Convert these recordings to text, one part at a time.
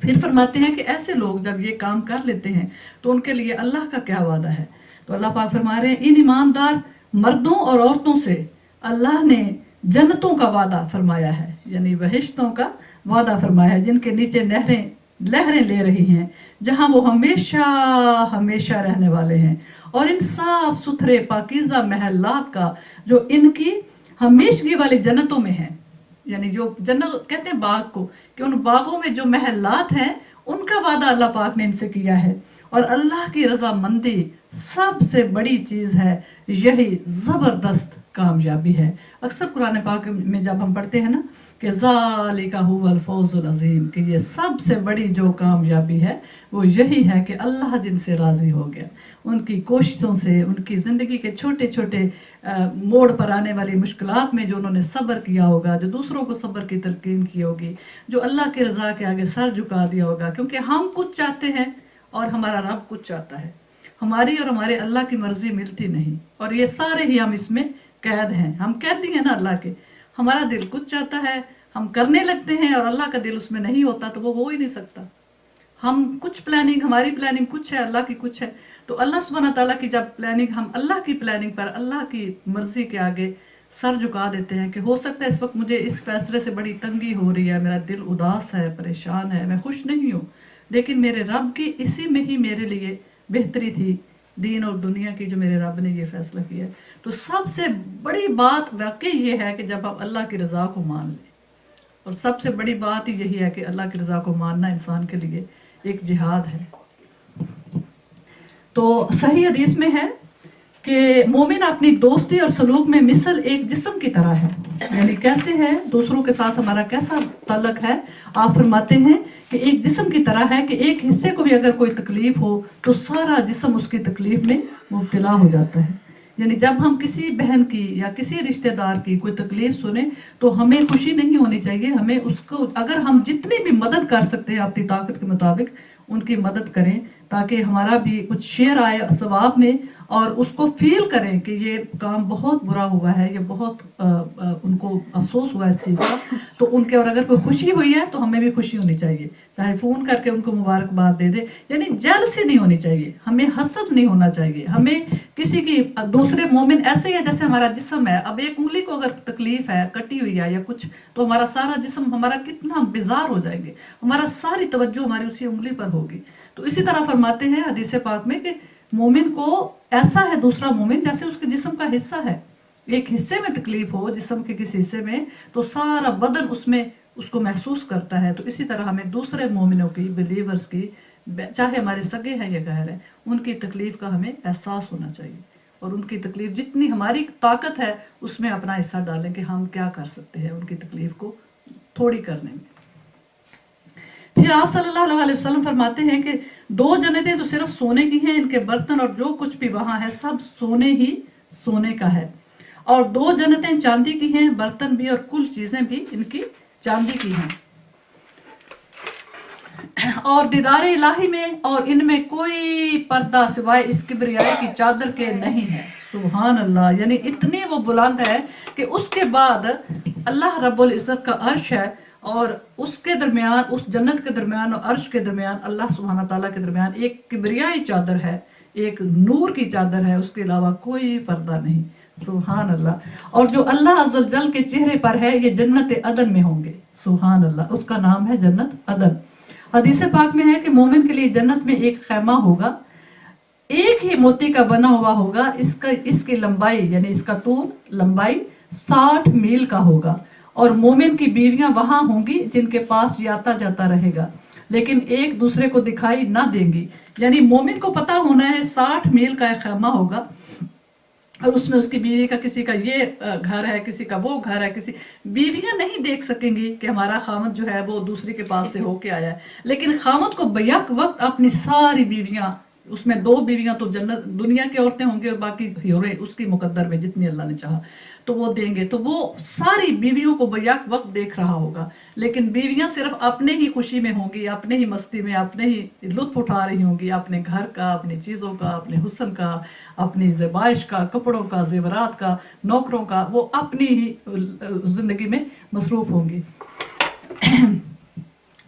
پھر فرماتے ہیں کہ ایسے لوگ جب یہ کام کر لیتے ہیں تو ان کے لیے اللہ کا کیا وعدہ ہے. تو اللہ پاک فرما رہے ہیں ان ایماندار مردوں اور عورتوں سے اللہ نے جنتوں کا وعدہ فرمایا ہے، یعنی بہشتوں کا وعدہ فرمایا ہے جن کے نیچے نہریں لہریں لے رہی ہیں، جہاں وہ ہمیشہ ہمیشہ رہنے والے ہیں، اور ان صاف ستھرے پاکیزہ محلات کا جو ان کی ہمیشگی والی جنتوں میں ہیں. یعنی جو جنت کہتے ہیں باغ کو، کہ ان باغوں میں جو محلات ہیں ان کا وعدہ اللہ پاک نے ان سے کیا ہے. اور اللہ کی رضا مندی سب سے بڑی چیز ہے، یہی زبردست کامیابی ہے. اکثر قرآن پاک میں جب ہم پڑھتے ہیں نا کہ ذالک هو الفوز العظیم، کہ یہ سب سے بڑی جو کامیابی ہے وہ یہی ہے کہ اللہ جن سے راضی ہو گیا، ان کی کوششوں سے، ان کی زندگی کے چھوٹے چھوٹے موڑ پر آنے والی مشکلات میں جو انہوں نے صبر کیا ہوگا، جو دوسروں کو صبر کی تلقین کی ہوگی، جو اللہ کی رضا کے آگے سر جھکا دیا ہوگا. کیونکہ ہم کچھ چاہتے ہیں اور ہمارا رب کچھ چاہتا ہے، ہماری اور ہمارے اللہ کی مرضی ملتی نہیں، اور یہ سارے ہی ہم اس میں قید ہیں. ہم قیدی ہیں نا اللہ کے. ہمارا دل کچھ چاہتا ہے، ہم کرنے لگتے ہیں، اور اللہ کا دل اس میں نہیں ہوتا تو وہ ہو ہی نہیں سکتا. ہم کچھ پلاننگ، ہماری پلاننگ کچھ ہے، اللہ کی کچھ ہے. تو اللہ سبحانہ تعالیٰ کی جب پلاننگ، ہم اللہ کی پلاننگ پر اللہ کی مرضی کے آگے سر جھکا دیتے ہیں کہ ہو سکتا ہے اس وقت مجھے اس فیصلے سے بڑی تنگی ہو رہی ہے، میرا دل اداس ہے، پریشان ہے، میں خوش نہیں ہوں، لیکن میرے رب کی اسی میں ہی میرے لیے بہتری تھی، دین اور دنیا کی، جو میرے رب نے یہ فیصلہ کیا ہے. تو سب سے بڑی بات واقعی یہ ہے کہ جب آپ اللہ کی رضا کو مان لیں، اور سب سے بڑی بات ہی یہی ہے کہ اللہ کی رضا کو ماننا انسان کے لیے ایک جہاد ہے. تو صحیح حدیث میں ہے کہ مومن اپنی دوستی اور سلوک میں مثل ایک جسم کی طرح ہے. یعنی کیسے ہے، دوسروں کے ساتھ ہمارا کیسا تعلق ہے. آپ فرماتے ہیں کہ ایک جسم کی طرح ہے کہ ایک حصے کو بھی اگر کوئی تکلیف ہو تو سارا جسم اس کی تکلیف میں مبتلا ہو جاتا ہے. یعنی جب ہم کسی بہن کی یا کسی رشتہ دار کی کوئی تکلیف سنیں تو ہمیں خوشی نہیں ہونی چاہیے. ہمیں اس کو، اگر ہم جتنی بھی مدد کر سکتے ہیں اپنی طاقت کے مطابق ان کی مدد کریں، تاکہ ہمارا بھی کچھ شیئر آئے ثواب میں، اور اس کو فیل کریں کہ یہ کام بہت برا ہوا ہے، یہ بہت ان کو افسوس ہوا ہے اس چیز کا. تو ان کے، اور اگر کوئی خوشی ہوئی ہے تو ہمیں بھی خوشی ہونی چاہیے، چاہے فون کر کے ان کو مبارکباد دے دے. یعنی جیلسی نہیں ہونی چاہیے، ہمیں حسد نہیں ہونا چاہیے. ہمیں کسی کی، دوسرے مومن ایسے ہی ہے جیسے ہمارا جسم ہے. اب ایک انگلی کو اگر تکلیف ہے، کٹی ہوئی ہے یا کچھ، تو ہمارا سارا جسم ہمارا کتنا بیزار ہو جائیں گے، ہمارا ساری توجہ ہماری اسی انگلی پر ہوگی. تو اسی طرح فرماتے ہیں حدیث پاک میں کہ مومن کو ایسا ہے دوسرا مومن جیسے اس کے جسم کا حصہ ہے. ایک حصے میں تکلیف ہو جسم کے کسی حصے میں تو سارا بدن اس میں اس کو محسوس کرتا ہے. تو اسی طرح ہمیں دوسرے مومنوں کی، بلیورز کی، چاہے ہمارے سگے ہیں یا غیر ہیں، ان کی تکلیف کا ہمیں احساس ہونا چاہیے، اور ان کی تکلیف جتنی ہماری طاقت ہے اس میں اپنا حصہ ڈالیں کہ ہم کیا کر سکتے ہیں ان کی تکلیف کو تھوڑی کرنے میں. پھر آپ صلی اللہ علیہ وسلم فرماتے ہیں کہ 2 جنتیں تو صرف سونے کی ہیں، ان کے برتن اور جو کچھ بھی وہاں ہے سب سونے ہی سونے کا ہے. اور 2 جنتیں چاندی کی ہیں، برتن بھی اور کل چیزیں بھی ان کی چاندی کی ہیں. اور دیدار الہی میں اور ان میں کوئی پردہ سوائے اس کبریائی کی چادر کے نہیں ہے. سبحان اللہ. یعنی اتنی وہ بلند ہے کہ اس کے بعد اللہ رب العزت کا عرش ہے، اور اس کے درمیان، اس جنت کے درمیان اور عرش کے درمیان، اللہ سبحانہ تعالیٰ کے درمیان ایک کبریائی چادر ہے، ایک نور کی چادر ہے، اس کے علاوہ کوئی پردہ نہیں. سبحان اللہ. اور جو اللہ عز و جل کے چہرے پر ہے یہ جنت عدن میں ہوں گے. سبحان اللہ. اس کا نام ہے جنت عدن. حدیث پاک میں ہے کہ مومن کے لیے جنت میں ایک خیمہ ہوگا، ایک ہی موتی کا بنا ہوا ہوگا. اس کی لمبائی، یعنی اس کا طول، لمبائی 60 میل کا ہوگا. اور مومن کی بیویاں وہاں ہوں گی جن کے پاس یہ آتا جاتا رہے گا، لیکن ایک دوسرے کو دکھائی نہ دیں گی. یعنی مومن کو پتا ہونا ہے 60 میل کا ایک خیمہ ہوگا، اور اس میں اس کی بیوی کا، کسی کا یہ گھر ہے، کسی کا وہ گھر ہے. کسی بیویاں نہیں دیکھ سکیں گی کہ ہمارا خامد جو ہے وہ دوسری کے پاس سے ہو کے آیا ہے، لیکن خامد کو بیک وقت اپنی ساری بیویاں، اس میں 2 بیویاں تو جنت دنیا کی عورتیں ہوں گی اور باقی حوریں اس کی مقدر میں جتنی اللہ نے چاہا تو وہ دیں گے. تو وہ ساری بیویوں کو بیک وقت دیکھ رہا ہوگا، لیکن بیویاں صرف اپنے ہی خوشی میں ہوں گی، اپنے ہی مستی میں، اپنے ہی لطف اٹھا رہی ہوں گی، اپنے گھر کا، اپنی چیزوں کا، اپنے حسن کا، اپنی زیبائش کا، کپڑوں کا، زیورات کا، نوکروں کا، وہ اپنی ہی زندگی میں مصروف ہوں گی.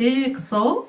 100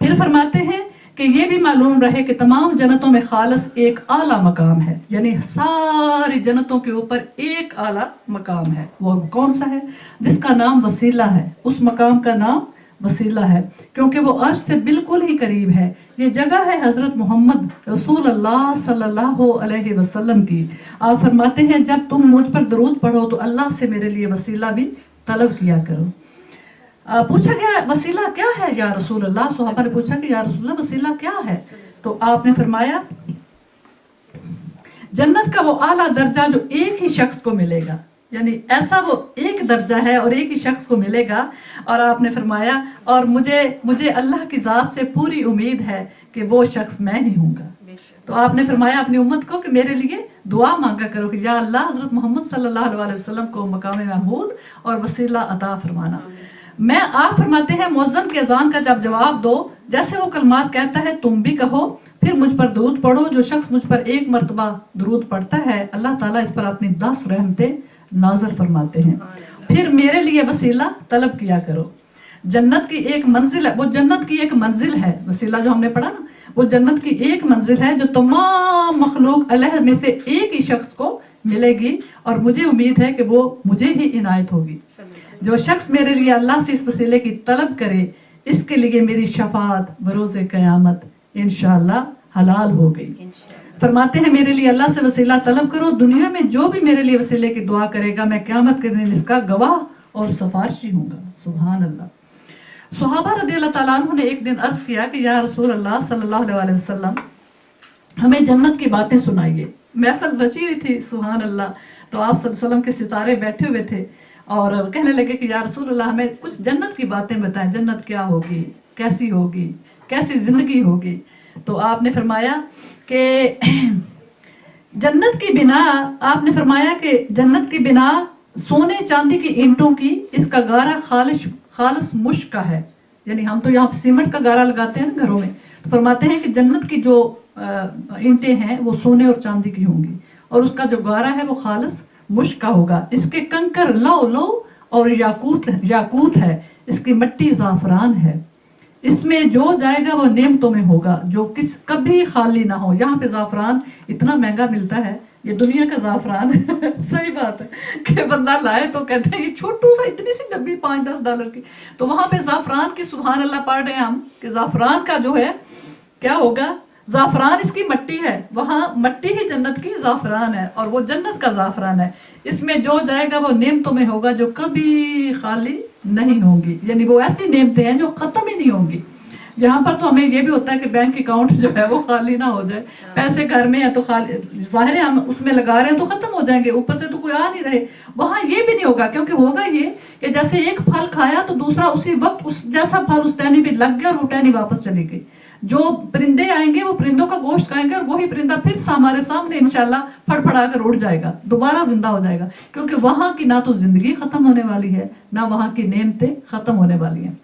پھر فرماتے ہیں کہ یہ بھی معلوم رہے کہ تمام جنتوں میں خالص ایک اعلیٰ مقام ہے، یعنی ساری جنتوں کے اوپر ایک اعلیٰ مقام ہے. وہ کون سا ہے؟ جس کا نام وسیلہ ہے. اس مقام کا نام وسیلہ ہے کیونکہ وہ عرش سے بالکل ہی قریب ہے. یہ جگہ ہے حضرت محمد رسول اللہ صلی اللہ علیہ وسلم کی. آپ فرماتے ہیں جب تم مجھ پر درود پڑھو تو اللہ سے میرے لیے وسیلہ بھی طلب کیا کرو. پوچھا گیا وسیلہ کیا ہے یا رسول اللہ؟ صحابہ نے پوچھا کہ یا رسول اللہ وسیلہ کیا ہے؟ تو آپ نے فرمایا جنت کا وہ اعلیٰ درجہ جو ایک ہی شخص کو ملے گا، یعنی ایسا وہ ایک درجہ ہے اور ایک ہی شخص کو ملے گا. اور آپ نے فرمایا اور مجھے اللہ کی ذات سے پوری امید ہے کہ وہ شخص میں ہی ہوں گا. تو آپ نے فرمایا اپنی امت کو کہ میرے لیے دعا مانگا کرو کہ یا اللہ حضرت محمد صلی اللہ علیہ وسلم کو مقام محمود اور وسیلہ عطا فرمانا. آپ فرماتے ہیں مؤذن کے اذان کا جب جواب دو، جیسے وہ کلمات کہتا ہے تم بھی کہو، پھر مجھ پر درود پڑھو. جو شخص مجھ پر ایک مرتبہ درود پڑھتا ہے اللہ تعالیٰ اس پر اپنی 10 رحمتیں نازل فرماتے ہیں. پھر میرے لیے وسیلہ طلب کیا کرو. جنت کی ایک منزل ہے، وہ جنت کی ایک منزل ہے. وسیلہ جو ہم نے پڑھا نا، وہ جنت کی ایک منزل ہے جو تمام مخلوق علیہ میں سے ایک ہی شخص کو ملے گی اور مجھے امید ہے کہ وہ مجھے ہی عنایت ہوگی. جو شخص میرے لیے اللہ سے اس وسیلے کی طلب کرے اس کے لیے میری شفاعت بروز قیامت انشاءاللہ حلال ہو گئی. فرماتے ہیں میرے لیے اللہ سے وسیلہ طلب کرو. دنیا میں جو بھی میرے لیے وسیلے کی دعا کرے گا میں قیامت کے دن اس کا گواہ اور سفارشی ہوں گا. سبحان اللہ. صحابہ رضی اللہ تعالیٰ عنہ نے ایک دن عرض کیا کہ یا رسول اللہ صلی اللہ علیہ وسلم ہمیں جنت کی باتیں سنائیے. محفل رچی ہوئی تھی. سبحان اللہ. تو آپ صلی اللہ علیہ وسلم کے ستارے بیٹھے ہوئے تھے اور کہنے لگے کہ یا رسول اللہ ہمیں کچھ جنت کی باتیں بتائیں. جنت کیا ہوگی، کیسی ہوگی، کیسی زندگی ہوگی. تو آپ نے فرمایا کہ جنت کی بنا، آپ نے فرمایا کہ جنت کی بنا سونے چاندی کی اینٹوں کی، اس کا گارا خالص مشک کا ہے. یعنی ہم تو یہاں سیمنٹ کا گارا لگاتے ہیں نا گھروں میں، تو فرماتے ہیں کہ جنت کی جو اینٹیں ہیں وہ سونے اور چاندی کی ہوں گی اور اس کا جو گارا ہے وہ خالص مشک کا ہوگا. اس کے کنکر لو اور یاقوت ہے. اس کی مٹی زعفران ہے. اس میں جو جائے گا وہ نعمتوں میں ہوگا جو کبھی خالی نہ ہو. یہاں پہ زعفران اتنا مہنگا ملتا ہے، یہ دنیا کا زعفران صحیح بات ہے کہ بندہ لائے تو کہتے ہیں یہ چھوٹو سا اتنی سی ڈبی $5-10 کی. تو وہاں پہ زعفران کی سبحان اللہ پڑھ رہے ہیں ہم کہ زعفران کا جو ہے کیا ہوگا. زعفران اس کی مٹی ہے، وہاں مٹی ہی جنت کی زعفران ہے اور وہ جنت کا زعفران ہے. اس میں جو جائے گا وہ نعمتوں میں ہوگا جو کبھی خالی نہیں ہوں گی. یعنی وہ ایسی نعمتیں ہیں جو ختم ہی نہیں ہوں گی. یہاں پر تو ہمیں یہ بھی ہوتا ہے کہ بینک اکاؤنٹ جو ہے وہ خالی نہ ہو جائے. پیسے گھر میں ہیں تو خالی، ظاہر ہے ہم اس میں لگا رہے ہیں تو ختم ہو جائیں گے، اوپر سے تو کوئی آ نہیں رہے. وہاں یہ بھی نہیں ہوگا کیونکہ ہوگا یہ کہ جیسے ایک پھل کھایا تو دوسرا اسی وقت اس جیسا پھل اس ٹہنی پہ لگ گیا اور وہ ٹہنی واپس چلی گئی. جو پرندے آئیں گے وہ پرندوں کا گوشت کھائیں گے اور وہی پرندہ پھر ہمارے سامنے انشاءاللہ پھڑ پھڑا کر اڑ جائے گا، دوبارہ زندہ ہو جائے گا. کیونکہ وہاں کی نہ تو زندگی ختم ہونے والی ہے نہ وہاں کی نعمتیں ختم ہونے والی ہیں.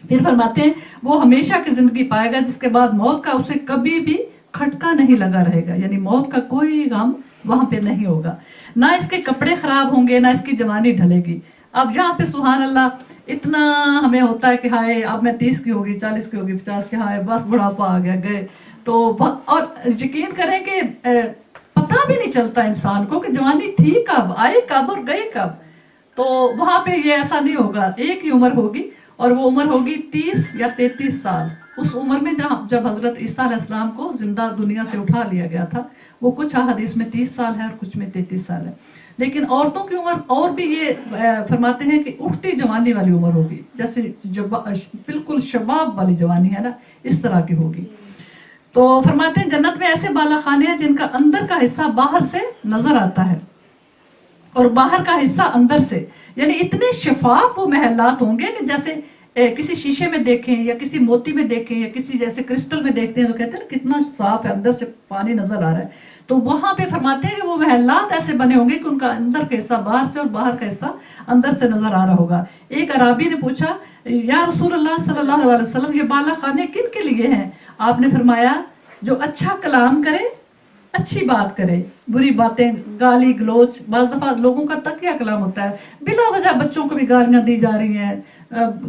پھر فرماتے ہیں وہ ہمیشہ کی زندگی پائے گا جس کے بعد موت کا اسے کبھی بھی کھٹکا نہیں لگا رہے گا. یعنی موت کا کوئی غم وہاں پہ نہیں ہوگا. نہ اس کے کپڑے خراب ہوں گے، نہ اس کی جوانی ڈھلے گی. اب یہاں پہ سبحان اللہ اتنا ہمیں ہوتا ہے کہ ہائے اب میں 30 کی ہوگی، 40 کی ہوگی، 50 کی، ہائے بس بڑھاپا آ گیا گئے. تو اور یقین کریں کہ پتہ بھی نہیں چلتا انسان کو کہ جوانی تھی کب، آئے کب اور گئے کب. تو وہاں پہ یہ ایسا نہیں ہوگا. ایک ہی عمر ہوگی اور وہ عمر ہوگی 30 یا 33 سال. اس عمر میں جب حضرت عیسیٰ علیہ السلام کو زندہ دنیا سے اٹھا لیا گیا تھا، وہ کچھ حدیث میں 30 سال ہے اور کچھ میں 33 سال ہے. لیکن عورتوں کی عمر اور بھی یہ فرماتے ہیں کہ اٹھتی جوانی والی عمر ہوگی، جیسے بالکل شباب والی جوانی ہے نا، اس طرح کی ہوگی. تو فرماتے ہیں جنت میں ایسے بالا خانے ہیں جن کا اندر کا حصہ باہر سے نظر آتا ہے اور باہر کا حصہ اندر سے. یعنی اتنے شفاف وہ محلات ہوں گے کہ جیسے کسی شیشے میں دیکھیں یا کسی موتی میں دیکھیں یا کسی جیسے کرسٹل میں دیکھتے ہیں تو کہتے ہیں نا کتنا صاف ہے، اندر سے پانی نظر آ رہا ہے. تو وہاں پہ فرماتے ہیں کہ وہ محلات ایسے بنے ہوں گے کہ ان کا اندر کا حصہ باہر سے اور باہر کا حصہ اندر سے نظر آ رہا ہوگا. ایک عرابی نے پوچھا یا رسول اللہ صلی اللہ علیہ وسلم یہ بالا خانے کن کے لیے ہیں؟ آپ نے فرمایا جو اچھا کلام کرے، اچھی بات کرے، بری باتیں، گالی گلوچ، بعض دفعہ لوگوں کا تکیہ کلام ہوتا ہے، بلا وجہ بچوں کو بھی گالیاں دی جا رہی ہیں،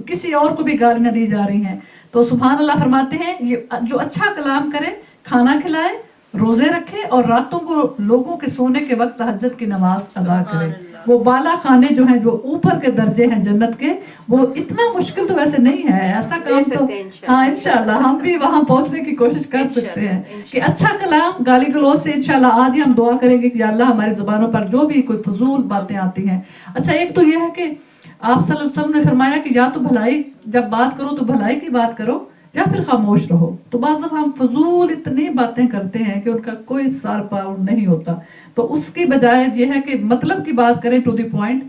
کسی اور کو بھی گالیاں دی جا رہی ہیں. تو سبحان اللہ فرماتے ہیں یہ جو اچھا کلام کرے، کھانا کھلائے، روزے رکھے اور راتوں کو لوگوں کے سونے کے وقت تہجد کی نماز ادا کرے، وہ بالا خانے جو ہیں، جو اوپر کے درجے ہیں جنت کے، وہ اتنا مشکل تو ویسے نہیں ہے، ایسا کام تو ہاں انشاءاللہ ہم بھی وہاں پہنچنے کی کوشش کر سکتے ہیں کہ اچھا کلام، گالی گلوچ سے انشاءاللہ آج ہی ہم دعا کریں گے کہ یا اللہ ہماری زبانوں پر جو بھی کوئی فضول باتیں آتی ہیں. اچھا ایک تو یہ ہے کہ آپ صلی اللہ علیہ وسلم نے فرمایا کہ یا تو بھلائی جب بات کرو تو بھلائی کی بات کرو یا پھر خاموش رہو. تو بعض دفعہ ہم فضول اتنی باتیں کرتے ہیں کہ ان کا کوئی سار پاؤں نہیں ہوتا، تو اس کی بجائے یہ ہے کہ مطلب کی بات کریں، ٹو دی پوائنٹ،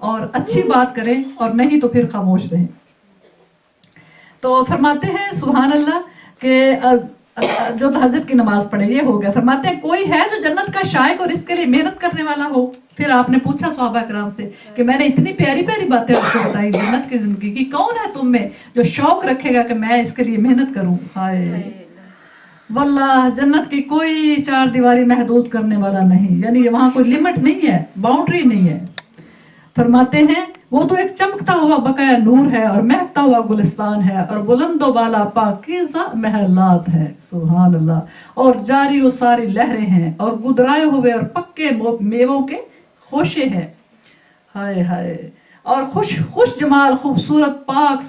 اور اچھی بات کریں، اور نہیں تو پھر خاموش رہیں. تو فرماتے ہیں سبحان اللہ کہ جو تہجد کی نماز پڑھے یہ ہو گیا. فرماتے ہیں کوئی ہے جو جنت کا شائق اور اس کے لیے محنت کرنے والا ہو. پھر آپ نے پوچھا صحابہ کرام سے کہ میں نے اتنی پیاری پیاری باتیں آپ کو بتائی جنت کی زندگی کی، کون ہے تم میں جو شوق رکھے گا کہ میں اس کے لیے محنت کروں؟ ہائے واللہ جنت کی کوئی چار دیواری محدود کرنے والا نہیں، یعنی وہاں کوئی لمٹ نہیں ہے، باؤنڈری نہیں ہے. فرماتے ہیں وہ تو ایک چمکتا ہوا بقایا نور ہے اور مہکتا ہوا گلستان ہے اور بلند و بالا پاکیزہ محلات ہے. سبحان اللہ. اور جاری و ساری لہریں ہیں اور گدرائے ہوئے اور پکے میووں کے خوشے ہیں. ہائے ہائے. اور خوش جمال خوبصورت پاک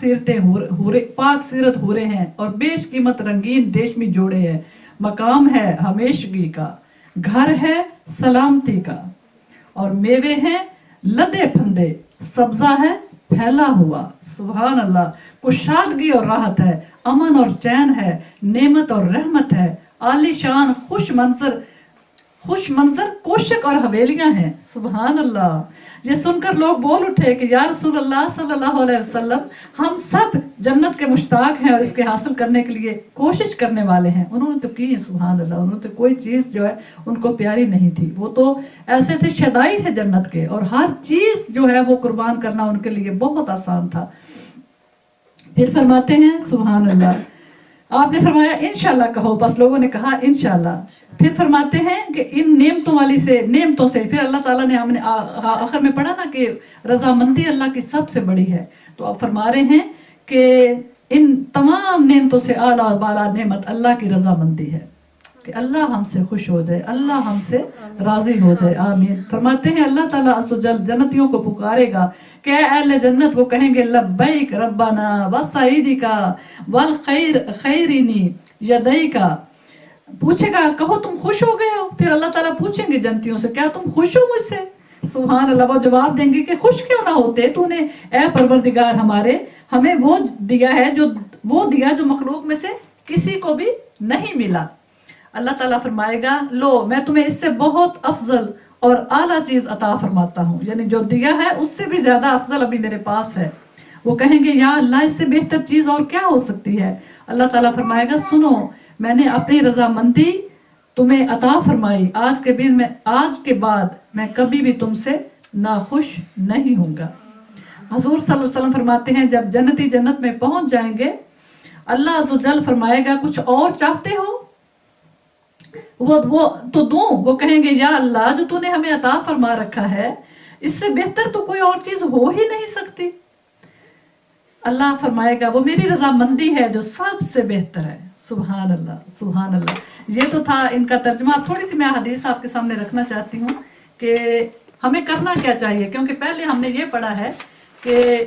سیرت ہورے ہیں اور بیش قیمت رنگین ریشمی جوڑے ہیں. مقام ہے ہمیشگی کا، گھر ہے سلامتی کا، اور میوے ہیں لدے پھندے، سبزہ ہے پھیلا ہوا. سبحان اللہ. کشادگی اور راحت ہے، امن اور چین ہے، نعمت اور رحمت ہے، عالی شان خوش منظر کوشک اور حویلیاں ہیں. سبحان اللہ. یہ سن کر لوگ بول اٹھے کہ یا رسول اللہ صلی اللہ علیہ وسلم، ہم سب جنت کے مشتاق ہیں اور اس کے حاصل کرنے کے لیے کوشش کرنے والے ہیں. انہوں نے تو کی ہے سبحان اللہ. انہوں نے تو کوئی چیز جو ہے ان کو پیاری نہیں تھی، وہ تو ایسے تھے شدائی تھے جنت کے، اور ہر چیز جو ہے وہ قربان کرنا ان کے لیے بہت آسان تھا. پھر فرماتے ہیں سبحان اللہ، آپ نے فرمایا انشاءاللہ کہو، بس لوگوں نے کہا انشاءاللہ. پھر فرماتے ہیں کہ ان نعمتوں سے پھر اللہ تعالیٰ نے، ہم نے آخر میں پڑھا نا کہ رضامندی اللہ کی سب سے بڑی ہے، تو آپ فرما رہے ہیں کہ ان تمام نعمتوں سے اعلیٰ اور بالا نعمت اللہ کی رضامندی ہے، کہ اللہ ہم سے خوش ہو جائے، اللہ ہم سے راضی ہو جائے. آمین. فرماتے ہیں اللہ تعالیٰ عز و جل جنتیوں کو پکارے گا کہ اے اہل جنت، وہ کہیں گے لبیک ربنا وسعیدک والخیرینی یدیک. پوچھے گا کہو تم خوش ہو گئے ہو. پھر اللہ تعالیٰ پوچھیں گے جنتیوں سے کیا تم خوش ہو مجھ سے؟ سبحان اللہ. وہ جواب دیں گے کہ خوش کیوں نہ ہوتے، تو نے اے پروردگار ہمارے ہمیں وہ دیا جو مخلوق میں سے کسی کو بھی نہیں ملا. اللہ تعالیٰ فرمائے گا لو میں تمہیں اس سے بہت افضل اور اعلیٰ چیز عطا فرماتا ہوں، یعنی جو دیا ہے اس سے بھی زیادہ افضل ابھی میرے پاس ہے. وہ کہیں گے یا اللہ اس سے بہتر چیز اور کیا ہو سکتی ہے؟ اللہ تعالیٰ فرمائے گا سنو، میں نے اپنی رضامندی تمہیں عطا فرمائی، آج کے بعد میں کبھی بھی تم سے ناخوش نہیں ہوں گا. حضور صلی اللہ علیہ وسلم فرماتے ہیں جب جنتی جنت میں پہنچ جائیں گے، اللہ عز و جل فرمائے گا کچھ اور چاہتے ہو؟ وہ تو دوں. وہ کہیں گے یا اللہ جو تو نے ہمیں عطا فرما رکھا ہے اس سے بہتر تو کوئی اور چیز ہو ہی نہیں سکتی. اللہ فرمائے گا وہ میری رضامندی ہے جو سب سے بہتر ہے. سبحان اللہ سبحان اللہ. یہ تو تھا ان کا ترجمہ. تھوڑی سی میں حدیث آپ کے سامنے رکھنا چاہتی ہوں کہ ہمیں کرنا کیا چاہیے، کیونکہ پہلے ہم نے یہ پڑھا ہے کہ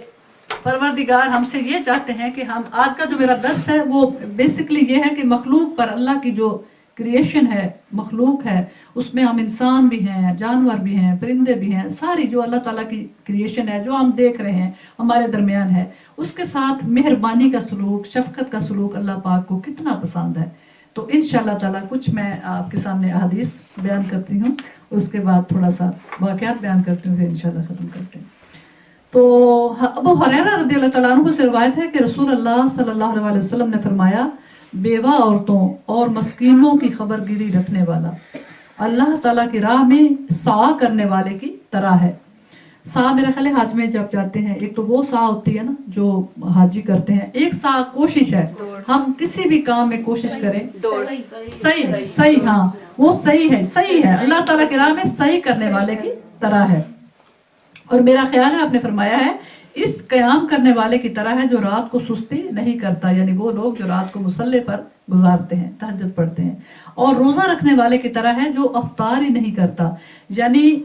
پروردگار ہم سے یہ چاہتے ہیں کہ ہم، آج کا جو میرا درس ہے وہ بیسکلی یہ ہے کہ مخلوق پر، اللہ کی جو کریشن ہے، مخلوق ہے، اس میں ہم انسان بھی ہیں، جانور بھی ہیں، پرندے بھی ہیں، ساری جو اللہ تعالیٰ کی کریشن ہے جو ہم دیکھ رہے ہیں ہمارے درمیان ہے، اس کے ساتھ مہربانی کا سلوک، شفقت کا سلوک اللہ پاک کو کتنا پسند ہے. تو انشاءاللہ تعالیٰ کچھ میں آپ کے سامنے احادیث بیان کرتی ہوں، اس کے بعد تھوڑا سا واقعات بیان کرتی ہوں، پھر انشاءاللہ ختم کرتے ہیں. تو ابو ہریرہ رضی اللہ تعالیٰ عنہ سے روایت ہے کہ رسول اللہ صلی اللہ علیہ وسلم نے فرمایا بیوہ عورتوں اور مسکینوں کی خبر گیری رکھنے والا اللہ تعالیٰ کی راہ میں سعی کرنے والے کی طرح ہے. سعی میرے خیال حج میں جب جاتے ہیں، ایک تو وہ سعی ہوتی ہے نا جو حاجی کرتے ہیں، ایک سعی کوشش ہے، ہم کسی بھی کام میں کوشش کریں صحیح، ہاں وہ صحیح ہے اللہ تعالیٰ کی راہ میں صحیح کرنے والے کی طرح ہے. اور میرا خیال ہے آپ نے فرمایا ہے اس قیام کرنے والے کی طرح ہے جو رات کو سستی نہیں کرتا، یعنی وہ لوگ جو رات کو مصلے پر گزارتے ہیں، تہجد پڑھتے ہیں، اور روزہ رکھنے والے کی طرح ہے جو افطار ہی نہیں کرتا، یعنی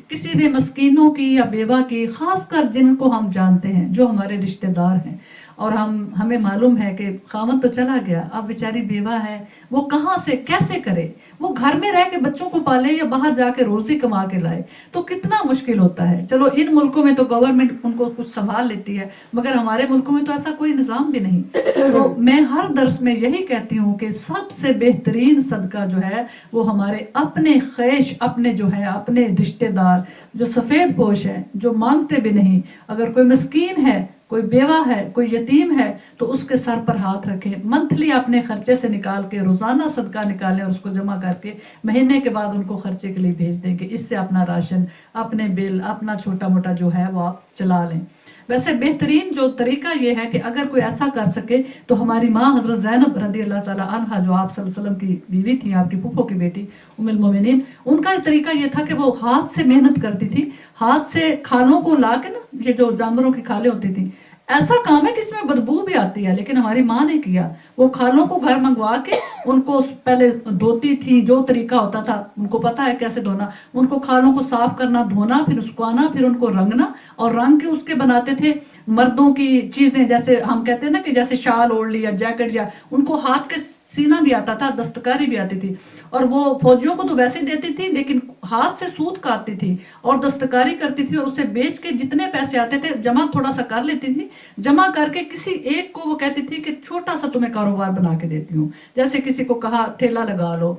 کسی بھی مسکینوں کی یا بیوہ کی، خاص کر جن کو ہم جانتے ہیں جو ہمارے رشتہ دار ہیں، اور ہمیں معلوم ہے کہ خاوند تو چلا گیا، اب بیچاری بیوہ ہے، وہ کہاں سے کیسے کرے، وہ گھر میں رہ کے بچوں کو پالے یا باہر جا کے روزی کما کے لائے، تو کتنا مشکل ہوتا ہے۔ چلو ان ملکوں میں تو گورنمنٹ ان کو کچھ سنبھال لیتی ہے، مگر ہمارے ملکوں میں تو ایسا کوئی نظام بھی نہیں۔ تو میں ہر درس میں یہی کہتی ہوں کہ سب سے بہترین صدقہ جو ہے وہ ہمارے اپنے خیش، اپنے جو ہے اپنے رشتہ دار جو سفید پوش ہے، جو مانگتے بھی نہیں، اگر کوئی مسکین ہے، کوئی بیوہ ہے، کوئی یتیم ہے، تو اس کے سر پر ہاتھ رکھیں، منتھلی اپنے خرچے سے نکال کے روزانہ صدقہ نکالیں اور اس کو جمع کر کے مہینے کے بعد ان کو خرچے کے لیے بھیج دیں کہ اس سے اپنا راشن، اپنے بل، اپنا چھوٹا موٹا جو ہے وہ آپ چلا لیں۔ ویسے بہترین جو طریقہ یہ ہے کہ اگر کوئی ایسا کر سکے تو ہماری ماں حضرت زینب رضی اللہ تعالیٰ عنہا جو آپ صلی اللہ علیہ وسلم کی بیوی تھی، آپ کی پھوپھو کی بیٹی ام المومنین، ان کا طریقہ یہ تھا کہ وہ ہاتھ سے محنت کرتی تھی، ہاتھ سے کھالوں کو لا کے نا، یہ جو جانوروں کی کھالیں ہوتی تھیں، ایسا کام ہے کہ اس میں بدبو بھی آتی ہے، لیکن ہماری ماں نے کیا، وہ کھالوں کو گھر منگوا کے ان کو پہلے دھوتی تھی، جو طریقہ ہوتا تھا ان کو پتا ہے کیسے دھونا، ان کو کھالوں کو صاف کرنا، دھونا، پھر اس کو آنا، پھر ان کو رنگنا، اور رنگ کے اس کے بناتے تھے مردوں کی چیزیں، جیسے ہم کہتے ہیں نا کہ جیسے شال اوڑھ لی یا جیکٹ، یا ان کو ہاتھ کے سینا بھی آتا تھا، دستکاری بھی آتی تھی، اور وہ فوجیوں کو تو ویسے دیتی تھی، لیکن ہاتھ سے سوت کاٹتی تھی اور دستکاری کرتی تھی، اور اسے بیچ کے جتنے پیسے آتے تھے جمع تھوڑا سا کر لیتی تھی، جمع کر کے کسی ایک کو وہ کہتی تھی کہ چھوٹا سا تمہیں کاروبار بنا کے دیتی ہوں، جیسے کسی کو کہا ٹھیلا لگا لو،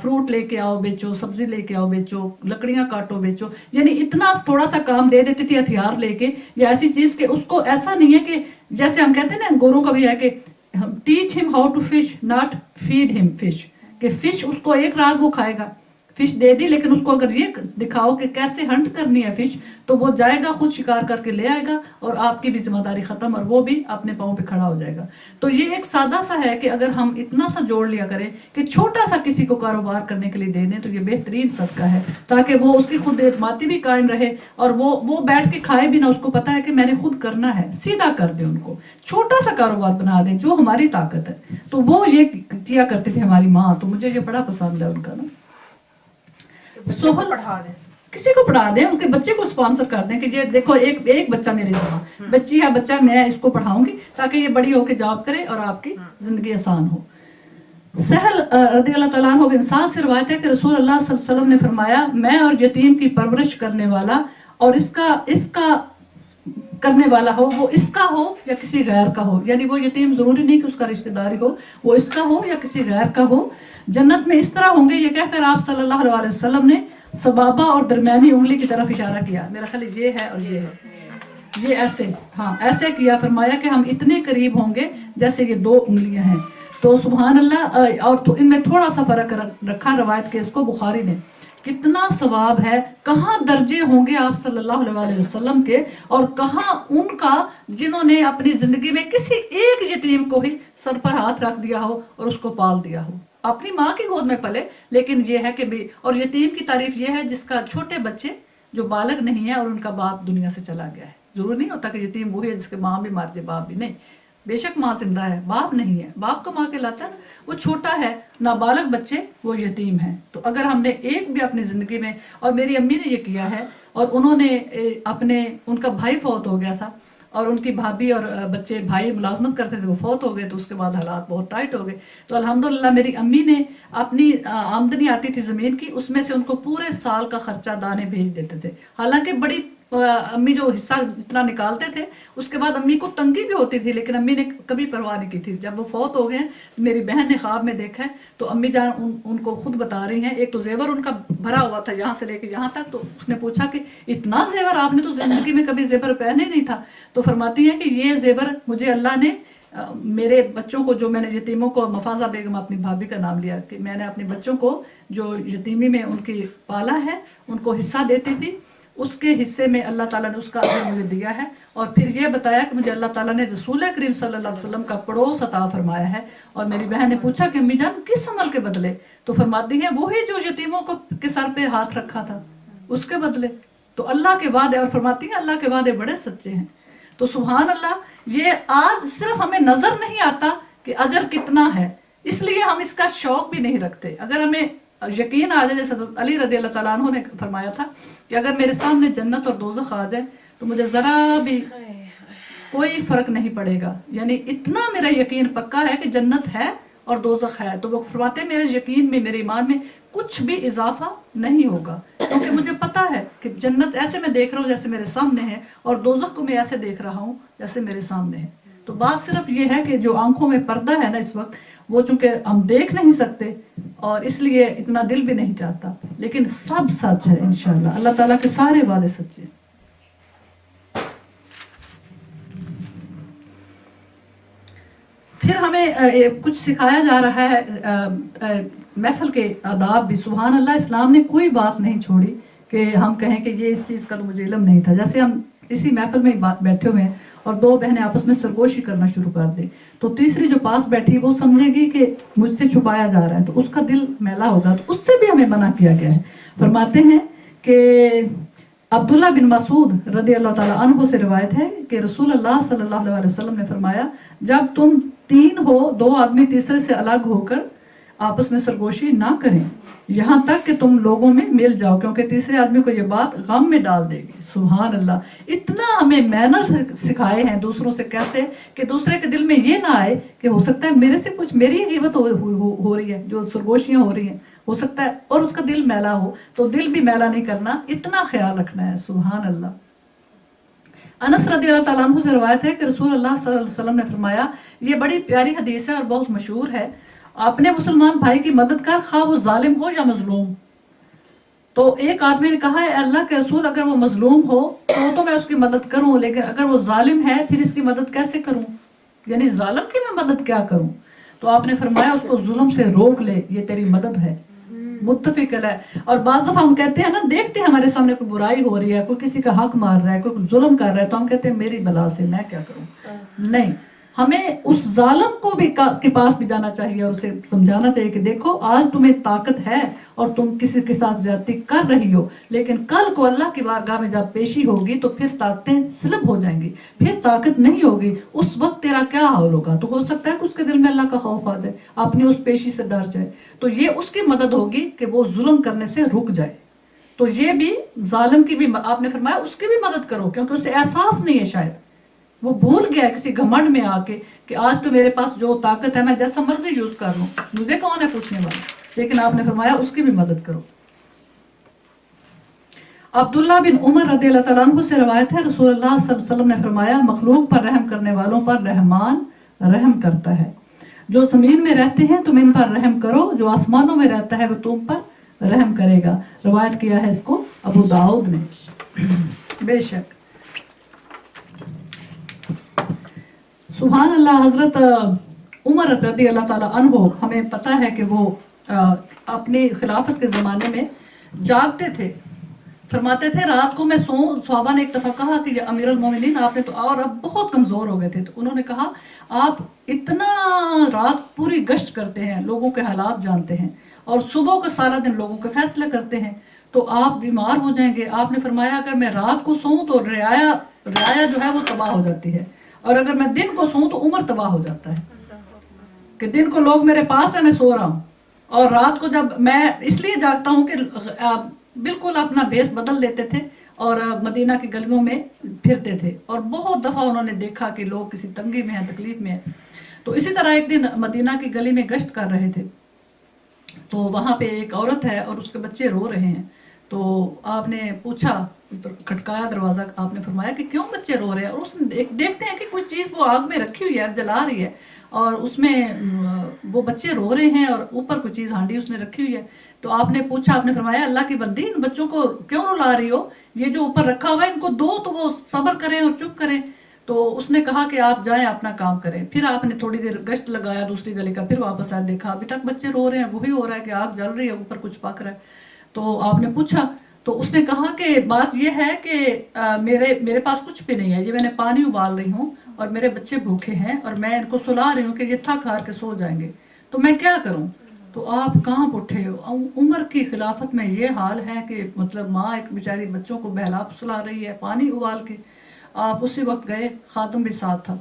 فروٹ لے کے آؤ بیچو، سبزی لے کے آؤ بیچو، لکڑیاں کاٹو بیچو، یعنی اتنا تھوڑا سا کام دے دیتی تھی ہتھیار لے کے، یا ایسی چیز کہ اس کو ایسا نہیں ہے کہ جیسے ہم کہتے ہیں نا گوروں کا بھی ہے کہ teach him how to fish not feed him fish, کہ فش اس کو ایک رات وہ کھائے گا، فش دے دی، لیکن اس کو اگر یہ دکھاؤ کہ کیسے ہنٹ کرنی ہے فش، تو وہ جائے گا خود شکار کر کے لے آئے گا، اور آپ کی بھی ذمہ داری ختم، اور وہ بھی اپنے پاؤں پہ کھڑا ہو جائے گا۔ تو یہ ایک سادہ سا ہے کہ اگر ہم اتنا سا جوڑ لیا کریں کہ چھوٹا سا کسی کو کاروبار کرنے کے لیے دے دیں، تو یہ بہترین صدقہ ہے، تاکہ وہ اس کی خود اعتمادی بھی قائم رہے، اور وہ بیٹھ کے کھائے بھی نہ، اس کو پتا ہے کہ میں نے خود کرنا ہے، سیدھا کر دیں، ان کو چھوٹا سا کاروبار بنا دیں جو ہماری طاقت ہے۔ تو وہ یہ کیا کرتی تھی ہماری ماں، تو مجھے یہ بڑا پسند ہے ان کا نا۔ سہل پڑھا دیں، کسی کو پڑھا دیں، ان کے بچے کو اسپانسر کر دیں کہ یہ دیکھو ایک بچہ میرے یہاں، بچی ہے بچہ، میں اس کو پڑھاؤں گی تاکہ یہ بڑی ہو کے جاب کرے اور آپ کی زندگی آسان ہو۔ سہل رضی اللہ تعالیٰ عنہ بن سعد سے روایت ہے کہ رسول اللہ صلی اللہ علیہ وسلم نے فرمایا، میں اور یتیم کی پرورش کرنے والا اور اس کا کرنے والا ہو، وہ اس کا ہو یا کسی غیر کا ہو، یعنی وہ یتیم ضروری نہیں کہ اس کا رشتہ داری ہو، وہ اس کا ہو یا کسی غیر کا ہو، جنت میں اس طرح ہوں گے۔ یہ کہہ کر آپ صلی اللہ علیہ وسلم نے سبابہ اور درمیانی انگلی کی طرف اشارہ کیا، میرا خیال یہ ہے اور یہ ہے، یہ ایسے، ہاں ایسے کیا، فرمایا کہ ہم اتنے قریب ہوں گے جیسے یہ دو انگلیاں ہیں۔ تو سبحان اللہ، اور تو ان میں تھوڑا سا فرق رکھا روایت کے، اس کو بخاری نے، کتنا ثواب ہے، کہاں درجے ہوں گے آپ صلی اللہ علیہ وسلم کے، اور کہاں ان کا جنہوں نے اپنی زندگی میں کسی ایک یتیم کو ہی سر پر ہاتھ رکھ دیا ہو اور اس کو پال دیا ہو، اپنی ماں کی گود میں پلے، لیکن یہ ہے کہ بھی، اور یتیم کی تعریف یہ ہے جس کا چھوٹے بچے جو بالغ نہیں ہے اور ان کا باپ دنیا سے چلا گیا ہے۔ ضرور نہیں ہوتا کہ یتیم وہی ہے جس کے ماں بھی مار جائے، باپ بھی نہیں، بے شک ماں زندہ ہے، باپ نہیں ہے، باپ کو ماں کے لاتا ہے، وہ چھوٹا ہے، نابالغ بچے وہ یتیم ہیں۔ تو اگر ہم نے ایک بھی اپنی زندگی میں، اور میری امی نے یہ کیا ہے، اور انہوں نے ان کا بھائی فوت ہو گیا تھا، اور ان کی بھابھی اور بچے، بھائی ملازمت کرتے تھے، وہ فوت ہو گئے، تو اس کے بعد حالات بہت ٹائٹ ہو گئے، تو الحمدللہ میری امی نے اپنی آمدنی آتی تھی زمین کی، اس میں سے ان کو پورے سال کا خرچہ دانے بھیج دیتے تھے، حالانکہ بڑی امی جو حصہ جتنا نکالتے تھے، اس کے بعد امی کو تنگی بھی ہوتی تھی، لیکن امی نے کبھی پرواہ نہیں کی تھی۔ جب وہ فوت ہو گئے، میری بہن نے خواب میں دیکھا ہے، تو امی جان ان کو خود بتا رہی ہیں، ایک تو زیور ان کا بھرا ہوا تھا یہاں سے لے کے یہاں تک، تو اس نے پوچھا کہ اتنا زیور، آپ نے تو زندگی میں کبھی زیور پہنے نہیں تھا، تو فرماتی ہیں کہ یہ زیور مجھے اللہ نے میرے بچوں کو، جو میں نے یتیموں کو، مفازہ بیگم اپنی بھابھی کا نام لیا، کہ میں نے اپنے بچوں کو جو یتیمی میں ان کی پالا ہے، ان کو حصہ دیتی تھی، اس کے حصے میں اللہ تعالیٰ نے اس کا اجر مجھے دیا ہے، اور پھر یہ بتایا کہ مجھے اللہ تعالیٰ نے رسول کریم صلی اللہ علیہ وسلم کا پڑوس عطا فرمایا ہے۔ اور میری بہن نے پوچھا کہ امی جان کس عمل کے بدلے؟ تو فرماتی ہیں وہی جو یتیموں کے سر پہ ہاتھ رکھا تھا اس کے بدلے۔ تو اللہ کے وعدے، اور فرماتی ہیں اللہ کے وعدے بڑے سچے ہیں، تو سبحان اللہ, یہ آج صرف ہمیں نظر نہیں آتا کہ اجر کتنا ہے, اس لیے ہم اس کا شوق بھی نہیں رکھتے. اگر ہمیں یقین آ جائے, جیسے حضرت علی رضی اللہ تعالیٰ عنہ نے فرمایا تھا کہ اگر میرے سامنے جنت اور دوزخ آ جائے تو مجھے ذرا بھی کوئی فرق نہیں پڑے گا, یعنی اتنا میرا یقین پکا ہے کہ جنت ہے اور دوزخ ہے. تو وہ فرماتے ہیں میرے یقین میں, میرے ایمان میں کچھ بھی اضافہ نہیں ہوگا, کیونکہ مجھے پتا ہے کہ جنت ایسے میں دیکھ رہا ہوں جیسے میرے سامنے ہے, اور دوزخ کو میں ایسے دیکھ رہا ہوں جیسے میرے سامنے ہے. تو بات صرف یہ ہے کہ جو آنکھوں میں پردہ ہے نا اس وقت, وہ چونکہ ہم دیکھ نہیں سکتے اور اس لیے اتنا دل بھی نہیں چاہتا, لیکن سب سچ ہے انشاءاللہ. اللہ تعالیٰ کے سارے وعدے سچے ہیں. پھر ہمیں کچھ سکھایا جا رہا ہے محفل کے آداب بھی. سبحان اللہ, اسلام نے کوئی بات نہیں چھوڑی کہ ہم کہیں کہ یہ اس چیز کا تو مجھے علم نہیں تھا. جیسے ہم اسی محفل میں بیٹھے ہوئے ہیں اور دو بہنیں آپس میں سرگوشی کرنا شروع کر دیں, تو تیسری جو پاس بیٹھی وہ سمجھے گی کہ مجھ سے چھپایا جا رہا ہے, تو اس کا دل میلا ہوگا, تو اس سے بھی ہمیں منع کیا گیا ہے. فرماتے ہیں کہ عبداللہ بن مسعود رضی اللہ تعالیٰ عنہ سے روایت ہے کہ رسول اللہ صلی اللہ علیہ وسلم نے فرمایا, جب تم 3 ہو, 2 آدمی تیسرے سے الگ ہو کر آپس میں سرگوشی نہ کریں یہاں تک کہ تم لوگوں میں مل جاؤ, کیونکہ تیسرے آدمی کو یہ بات غم میں ڈال دے گی. سبحان اللہ, اتنا ہمیں مینر سکھائے ہیں دوسروں سے, کیسے کہ دوسرے کے دل میں یہ نہ آئے کہ ہو سکتا ہے میرے سے کچھ میری غیبت ہو رہی ہے, جو سرگوشیاں ہو رہی ہیں, ہو سکتا ہے اور اس کا دل میلا ہو, تو دل بھی میلا نہیں کرنا, اتنا خیال رکھنا ہے. سبحان اللہ. انس رضی اللہ تعالیٰ عنہ سے روایت ہے کہ رسول اللہ صلی اللہ علیہ وسلم نے فرمایا, یہ بڑی پیاری حدیث ہے اور بہت مشہور ہے, اپنے مسلمان بھائی کی مدد کر, خواہ وہ ظالم ہو یا مظلوم. تو ایک آدمی نے کہا, اے اللہ کے رسول, اگر وہ مظلوم ہو تو میں اس کی مدد کروں, لیکن اگر وہ ظالم ہے پھر اس کی مدد کیسے کروں, یعنی ظالم کی میں مدد کیا کروں. تو آپ نے فرمایا اس کو ظلم سے روک لے, یہ تیری مدد ہے. متفق علیہ. اور بعض دفعہ ہم کہتے ہیں نا, دیکھتے ہیں ہمارے سامنے کوئی برائی ہو رہی ہے, کوئی کسی کا حق مار رہا ہے, کوئی ظلم کر رہا ہے, تو ہم کہتے ہیں میری بلا سے میں کیا کروں. نہیں, ہمیں اس ظالم کو بھی کے پاس بھی جانا چاہیے اور اسے سمجھانا چاہیے کہ دیکھو آج تمہیں طاقت ہے اور تم کسی کے ساتھ زیادتی کر رہی ہو, لیکن کل کو اللہ کی بارگاہ میں جب پیشی ہوگی تو پھر طاقتیں سلب ہو جائیں گی, پھر طاقت نہیں ہوگی, اس وقت تیرا کیا حال ہوگا. تو ہو سکتا ہے کہ اس کے دل میں اللہ کا خوف آ جائے, اپنی اس پیشی سے ڈر جائے, تو یہ اس کی مدد ہوگی کہ وہ ظلم کرنے سے رک جائے. تو یہ بھی ظالم کی بھی آپ نے فرمایا اس کی بھی مدد کرو, کیونکہ اسے احساس نہیں ہے, شاید وہ بھول گیا کسی گھمنڈ میں آ کے کہ آج تو میرے پاس جو طاقت ہے میں جیسا مرضی یوز کر لوں, مجھے کون ہے پوچھنے والا. لیکن آپ نے فرمایا اس کی بھی مدد کرو. عبداللہ بن عمر رضی اللہ تعالیٰ عنہ سے روایت ہے, رسول اللہ صلی اللہ علیہ وسلم نے فرمایا, مخلوق پر رحم کرنے والوں پر رحمان رحم کرتا ہے. جو زمین میں رہتے ہیں تم ان پر رحم کرو, جو آسمانوں میں رہتا ہے وہ تم پر رحم کرے گا. روایت کیا ہے اس کو ابو داؤد نے. بے شک سبحان اللہ. حضرت عمر رضی اللہ تعالیٰ عنہ, ہمیں پتہ ہے کہ وہ اپنی خلافت کے زمانے میں جاگتے تھے. فرماتے تھے رات کو میں سوؤں. صحابہ نے ایک دفعہ کہا کہ یہ امیر المومنین آپ نے تو اور اب بہت کمزور ہو گئے تھے, تو انہوں نے کہا آپ اتنا رات پوری گشت کرتے ہیں, لوگوں کے حالات جانتے ہیں, اور صبح کو سارا دن لوگوں کے فیصلے کرتے ہیں, تو آپ بیمار ہو جائیں گے. آپ نے فرمایا اگر میں رات کو سوؤں تو رعایا جو ہے وہ تباہ ہو جاتی ہے, اور اگر میں دن کو سوؤں تو عمر تباہ ہو جاتا ہے. کہ دن کو لوگ میرے پاس ہیں, میں سو رہا ہوں, اور رات کو جب میں اس لیے جاگتا ہوں کہ بالکل اپنا بیس بدل لیتے تھے اور مدینہ کی گلیوں میں پھرتے تھے, اور بہت دفعہ انہوں نے دیکھا کہ لوگ کسی تنگی میں ہیں, تکلیف میں ہیں. تو اسی طرح ایک دن مدینہ کی گلی میں گشت کر رہے تھے, تو وہاں پہ ایک عورت ہے اور اس کے بچے رو رہے ہیں. تو آپ نے پوچھا, کھٹکایا دروازہ, آپ نے فرمایا کہ کیوں بچے رو رہے ہیں, اور اس نے دیکھتے ہیں کہ کوئی چیز وہ آگ میں رکھی ہوئی ہے, جلا رہی ہے, اور اس میں وہ بچے رو رہے ہیں, اور اوپر کوئی چیز ہانڈی اس نے رکھی ہوئی ہے. تو آپ نے پوچھا, آپ نے فرمایا اللہ کی بندی ان بچوں کو کیوں رلا رہی ہو, یہ جو اوپر رکھا ہوا ہے ان کو دو تو وہ صبر کریں اور چپ کریں. تو اس نے کہا کہ آپ جائیں اپنا کام کریں. پھر آپ نے تھوڑی دیر گشت لگایا دوسری گلی کا, پھر واپس آئے, دیکھا ابھی تک بچے رو رہے ہیں, وہی ہو رہا ہے کہ آگ جل رہی ہے, اوپر کچھ پک رہا ہے. تو آپ نے پوچھا, تو اس نے کہا کہ بات یہ ہے کہ میرے پاس کچھ بھی نہیں ہے, یہ میں نے پانی ابال رہی ہوں اور میرے بچے بھوکے ہیں, اور میں ان کو سلا رہی ہوں کہ یہ تھک ہار کے سو جائیں گے, تو میں کیا کروں. تو آپ کہاں اٹھے ہو, عمر کی خلافت میں یہ حال ہے کہ مطلب ماں ایک بیچاری بچوں کو بہلا سلا رہی ہے پانی ابال کے. آپ اسی وقت گئے، خاتم بھی ساتھ تھا،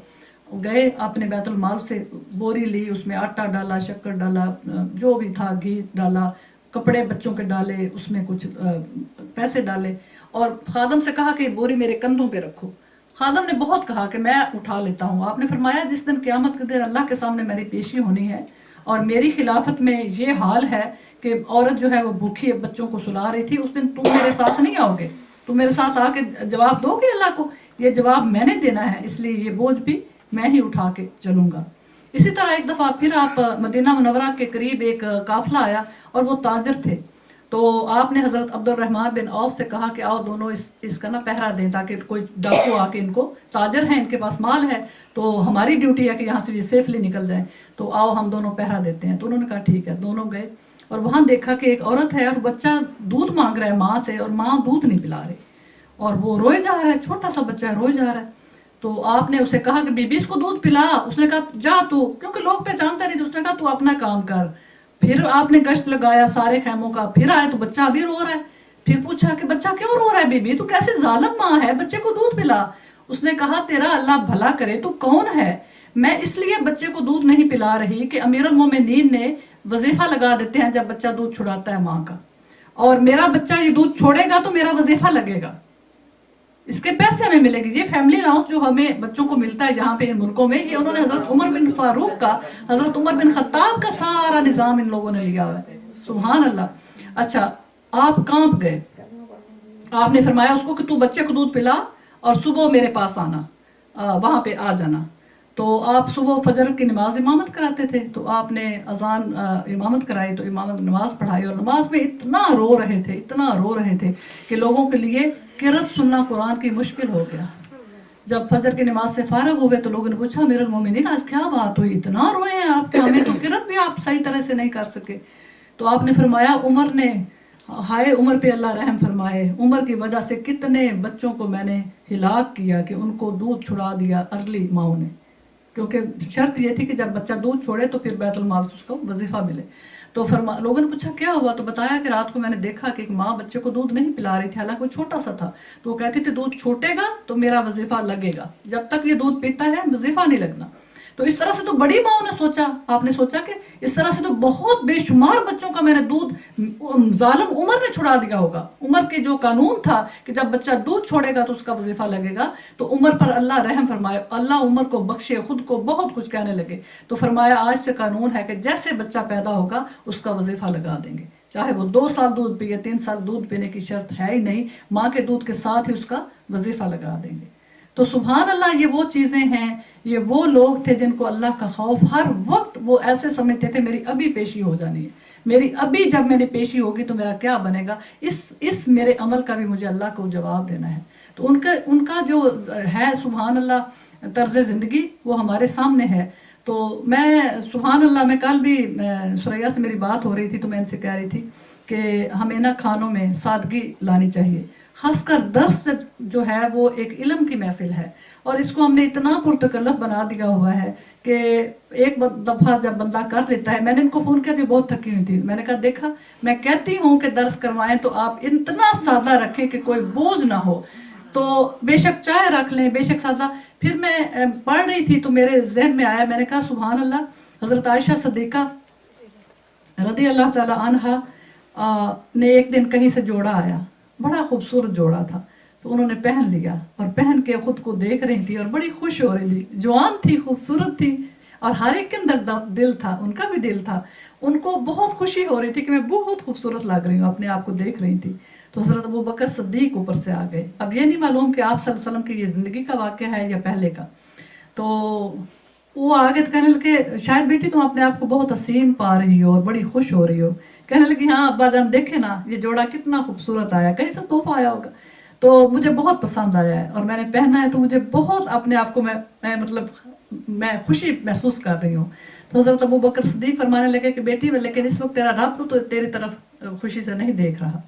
گئے آپ نے بیت المال سے بوری لی، اس میں آٹا ڈالا، شکر ڈالا، جو بھی تھا گھی ڈالا، کپڑے بچوں کے ڈالے، اس میں کچھ پیسے ڈالے، اور خادم سے کہا کہ یہ بوری میرے کندھوں پہ رکھو۔ خادم نے بہت کہا کہ میں اٹھا لیتا ہوں۔ آپ نے فرمایا جس دن قیامت کے دن اللہ کے سامنے میری پیشی ہونی ہے اور میری خلافت میں یہ حال ہے کہ عورت جو ہے وہ بھوکھی بچوں کو سلا رہی تھی، اس دن تم میرے ساتھ نہیں آؤ گے، تم میرے ساتھ آ کے جواب دو گے اللہ کو؟ یہ جواب میں نے دینا ہے، اس لیے یہ بوجھ بھی میں ہی اٹھا کے چلوں گا۔ اسی طرح ایک دفعہ پھر آپ مدینہ منورہ کے قریب ایک قافلہ آیا اور وہ تاجر تھے، تو آپ نے حضرت عبد الرحمن بن عوف سے کہا کہ آؤ دونوں اس کا نا پہرا دیں، تاکہ کوئی ڈاکو آ کے ان کو، تاجر ہیں ان کے پاس مال ہے تو ہماری ڈیوٹی ہے کہ یہاں سے یہ سیفلی نکل جائیں، تو آؤ ہم دونوں پہرا دیتے ہیں۔ تو انہوں نے کہا ٹھیک ہے، دونوں گئے اور وہاں دیکھا کہ ایک عورت ہے اور بچہ دودھ مانگ رہا ہے ماں سے، اور ماں دودھ نہیں پلا رہی اور وہ روئے جا رہا ہے، چھوٹا سا بچہ ہے، روئے جا رہا ہے۔ تو آپ نے اسے کہا کہ بی بی اس کو دودھ پلا، اس نے کہا جا تو، کیونکہ لوگ پہچانتے نہیں، تو اس نے کہا تو اپنا کام کر۔ پھر آپ نے گشت لگایا سارے خیموں کا، پھر آئے تو بچہ ابھی رو رہا ہے، پھر پوچھا کہ بچہ کیوں رو رہا ہے بی بی، تو کیسے ظالم ماں ہے، بچے کو دودھ پلا۔ اس نے کہا تیرا اللہ بھلا کرے، تو کون ہے؟ میں اس لیے بچے کو دودھ نہیں پلا رہی کہ امیر المومنین نے وظیفہ لگا دیتے ہیں جب بچہ دودھ چھڑاتا ہے ماں کا، اور میرا بچہ یہ دودھ چھوڑے گا تو میرا وظیفہ لگے گا، اس کے پیسے ہمیں ملے گی۔ یہ فیملی الاؤنس جو ہمیں بچوں کو ملتا ہے یہاں پہ ان ملکوں میں، یہ انہوں نے حضرت عمر بن فاروق کا، حضرت عمر بن خطاب کا سارا نظام ان لوگوں نے لیا ہوا ہے، سبحان اللہ۔ اچھا، آپ کانپ گئے، آپ نے فرمایا اس کو کہ تو بچے کو دودھ پلا اور صبح میرے پاس آنا، وہاں پہ آ جانا۔ تو آپ صبح فجر کی نماز امامت کراتے تھے، تو آپ نے اذان امامت کرائی، تو امامت نماز پڑھائی، اور نماز میں اتنا رو رہے تھے، اتنا رو رہے تھے کہ لوگوں کے لیے قرأت سننا قرآن کی مشکل ہو گیا۔ جب فجر کی نماز سے فارغ ہوئے تو لوگوں نے پوچھا امیر المومنین آج کیا بات ہوئی، اتنا روئے ہیں آپ، کہ ہمیں تو قرأت بھی آپ صحیح طرح سے نہیں کر سکے۔ تو آپ نے فرمایا عمر نے، ہائے عمر پہ اللہ رحم فرمائے، عمر کی وجہ سے کتنے بچوں کو میں نے ہلاک کیا کہ ان کو دودھ چھڑا دیا ارلی ماؤں نے، کیونکہ شرط یہ تھی کہ جب بچہ دودھ چھوڑے تو پھر بیت المال سے اس کو وظیفہ ملے۔ تو لوگوں نے پوچھا کیا ہوا، تو بتایا کہ رات کو میں نے دیکھا کہ ایک ماں بچے کو دودھ نہیں پلا رہی تھی، حالانکہ وہ چھوٹا سا تھا، تو وہ کہتی تھی دودھ چھوٹے گا تو میرا وظیفہ لگے گا، جب تک یہ دودھ پیتا ہے وظیفہ نہیں لگنا۔ تو اس طرح سے تو بڑی ماں نے سوچا، آپ نے سوچا کہ اس طرح سے تو بہت بے شمار بچوں کا میں نے دودھ ظالم عمر نے چھڑا دیا ہوگا۔ عمر کے جو قانون تھا کہ جب بچہ دودھ چھوڑے گا تو اس کا وظیفہ لگے گا، تو عمر پر اللہ رحم فرمائے، اللہ عمر کو بخشے، خود کو بہت کچھ کہنے لگے، تو فرمایا آج سے قانون ہے کہ جیسے بچہ پیدا ہوگا اس کا وظیفہ لگا دیں گے، چاہے وہ 2 سال دودھ پیے، 3 سال دودھ پینے کی شرط ہے ہی نہیں، ماں کے دودھ کے ساتھ ہی اس کا وظیفہ لگا دیں گے۔ تو سبحان اللہ، یہ وہ چیزیں ہیں، یہ وہ لوگ تھے جن کو اللہ کا خوف، ہر وقت وہ ایسے سمجھتے تھے میری ابھی پیشی ہو جانی ہے، میری ابھی جب میری پیشی ہوگی تو میرا کیا بنے گا، اس میرے عمل کا بھی مجھے اللہ کو جواب دینا ہے۔ تو ان کا جو ہے سبحان اللہ طرز زندگی وہ ہمارے سامنے ہے۔ تو میں سبحان اللہ، میں کل بھی سریا سے میری بات ہو رہی تھی تو میں ان سے کہہ رہی تھی کہ ہمیں نا کھانوں میں سادگی لانی چاہیے، خاص کر درس جو ہے وہ ایک علم کی محفل ہے، اور اس کو ہم نے اتنا پرتکلف بنا دیا ہوا ہے کہ ایک دفعہ جب بندہ کر لیتا ہے، میں نے ان کو فون کیا کہ بہت تھکی ہوئی تھی، میں نے کہا دیکھا میں کہتی ہوں کہ درس کروائیں تو آپ اتنا سادہ رکھیں کہ کوئی بوجھ نہ ہو، تو بے شک چائے رکھ لیں، بے شک سادہ۔ پھر میں پڑھ رہی تھی تو میرے ذہن میں آیا، میں نے کہا سبحان اللہ، حضرت عائشہ صدیقہ رضی اللہ تعالی عنہا نے ایک دن کہیں سے جوڑا آیا، بڑا خوبصورت جوڑا تھا، تو انہوں نے پہن لیا اور پہن کے خود کو دیکھ رہی تھی اور بڑی خوش ہو رہی تھی، جوان تھی، خوبصورت تھی، اور ہر ایک کے اندر دل تھا، ان کا بھی دل تھا، ان کو بہت خوشی ہو رہی تھی کہ میں بہت خوبصورت لگ رہی ہوں، اپنے آپ کو دیکھ رہی تھی۔ تو حضرت ابوبکر صدیق اوپر سے آ گئے۔ اب یہ نہیں معلوم کہ آپ صلی اللہ علیہ وسلم کی یہ زندگی کا واقعہ ہے یا پہلے کا، تو وہ آگے تو کہنے لگے شاید بیٹی تم اپنے آپ کو بہت حسین پا رہی ہو اور بڑی خوش ہو رہی ہو، کہنے لگی ہاں ابا جان دیکھے نا یہ جوڑا کتنا خوبصورت آیا، کہیں سے تحفہ آیا ہوگا، تو مجھے بہت پسند آیا ہے اور میں نے پہنا ہے، تو مجھے بہت اپنے آپ کو میں خوشی محسوس کر رہی ہوں۔ تو حضرت ابوبکر صدیق فرمانے لگے کہ بیٹی لیکن اس وقت تیرا رب تو تیری طرف خوشی سے نہیں دیکھ رہا،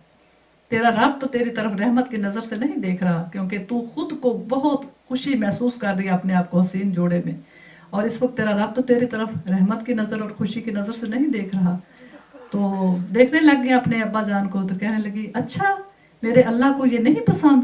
تیرا رب تو تیری طرف رحمت کی نظر سے نہیں دیکھ رہا، کیونکہ تو خود کو بہت خوشی محسوس کر رہی ہے اپنے آپ کو حسین جوڑے میں، اور اس وقت تیرا رب تو تیری طرف رحمت کی نظر اور خوشی کی نظر سے نہیں دیکھ رہا۔ تو دیکھنے لگ گئے اپنے ابا جان کو، تو کہنے لگی اچھا میرے اللہ کو یہ نہیں پسند،